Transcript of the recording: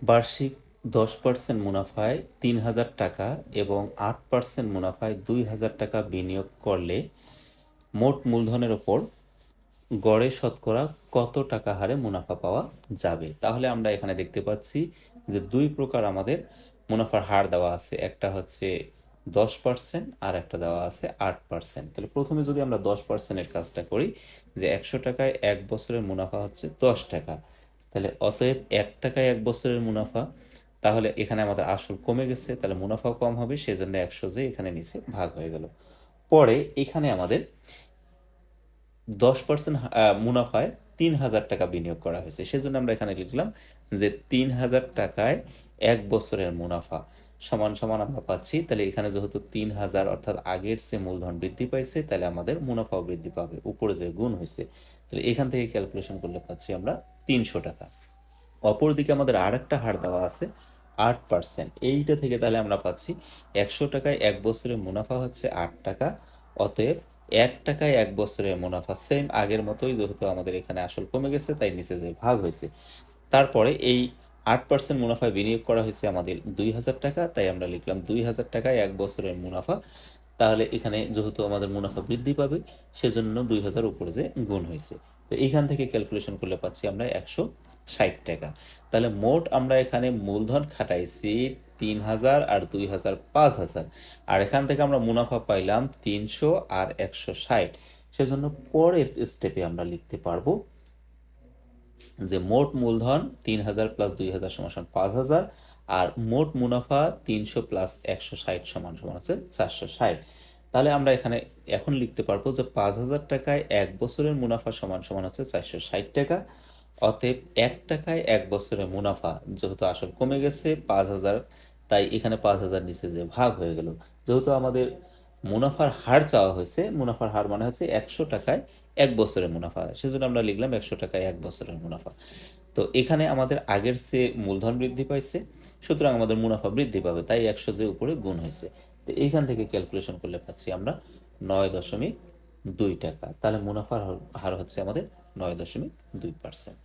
বার্ষিক 10% মুনাফায় 3,000 টাকা এবং 8% মুনাফায় 2,000 টাকা বিনিয়োগ করলে মোট মূলধনের ওপর গড়ে শতকরা কত টাকা হারে মুনাফা পাওয়া যাবে। তাহলে আমরা এখানে দেখতে পাচ্ছি যে দুই প্রকার আমাদের মুনাফার হার দেওয়া আছে, একটা হচ্ছে 10% আর একটা দেওয়া আছে 8%। তাহলে প্রথমে যদি আমরা 10%-এর কাজটা করি, যে 100 টাকায় 1 বছরের মুনাফা হচ্ছে 10 টাকা, তাহলে অতএব 1 টাকায় 1 বছরের মুনাফা, তাহলে এখানে আমাদের আসল কমে গেছে, তাহলে মুনাফাও কম হবে, সেজন্য 100 যে এখানে নিচে ভাগ হয়ে গেল। পরে এখানে আমাদের 10% মুনাফায় 3,000 টাকা বিনিয়োগ করা হয়েছে, সেজন্য আমরা এখানে লিখলাম যে 3,000 টাকায় 1 বছরের মুনাফা সমান সমান আমরা পাচ্ছি। তাহলে এখানে যেহেতু 3,000 অর্থাৎ আগের সে মূলধন বৃদ্ধি পাইছে, তাহলে আমাদের মুনাফাও বৃদ্ধি পাবে, উপরে যে গুণ হয়েছে। তাহলে এখান থেকে ক্যালকুলেশন করলে পাচ্ছি আমরা 300 টাকা। অপরদিকে আমাদের আর একটা হার দেওয়া আছে 8%, এইটা থেকে তাহলে আমরা পাচ্ছি 100 টাকায় 1 বছরের মুনাফা হচ্ছে 8 টাকা, অতএব 1 টাকায় 1 বছরের মুনাফা সেম আগের মতোই, যেহেতু আমাদের এখানে আসল কমে গেছে তাই নিচে যে ভাগ হয়েছে। তারপরে এই 8% মুনাফায় বিনিয়োগ করা হয়েছে আমাদের 2,000 টাকা, তাই আমরা লিখলাম 2,000 টাকায় 1 বছরের মুনাফা। তাহলে এখানে যেহেতু আমাদের মুনাফা বৃদ্ধি পাবে, সেজন্য 2,000 উপরে যে গুণ হয়েছে। তো এইখান থেকে ক্যালকুলেশন করলে পাচ্ছি আমরা 160 টাকা। তাহলে মোট আমরা এখানে মূলধন খাটাইছি 3,000 আর 2,000 5,000, আর এখান থেকে আমরা মুনাফা পাইলাম 300 আর 160। সেজন্য পরের স্টেপে আমরা লিখতে পারবো যে মোট মূলধন 3,000 প্লাস 2,000 সমান সমান 5,000, আর মোট মুনাফা 300 প্লাস 160 সমান সমান হচ্ছে 460। তাহলে আমরা এখানে এখন লিখতে পারবো যে 5,000 টাকায় 1 বছরের মুনাফা সমান সমান হচ্ছে 460 টাকা। অতএব 1 টাকায় 1 বছরের মুনাফা, যেহেতু আসল কমে গেছে 5,000, তাই এখানে 5,000 নিচে যে ভাগ হয়ে গেল। যেহেতু আমাদের মুনাফার হার চাওয়া হয়েছে, মুনাফার হার মানে হচ্ছে 100 টাকায় 1 বছরের মুনাফা, সেজন্য আমরা লিখলাম 100 টাকায় 1 বছরের মুনাফা। তো এখানে আমাদের আগের চেয়ে মূলধন বৃদ্ধি পাইছে, সুতরাং আমাদের মুনাফা বৃদ্ধি পাবে, তাই 100 যে উপরে গুণ হয়েছে। তো এইখান থেকে ক্যালকুলেশন করলে পাচ্ছি আমরা 9.2 টাকা। তাহলে মুনাফার হার হচ্ছে আমাদের 9.2%।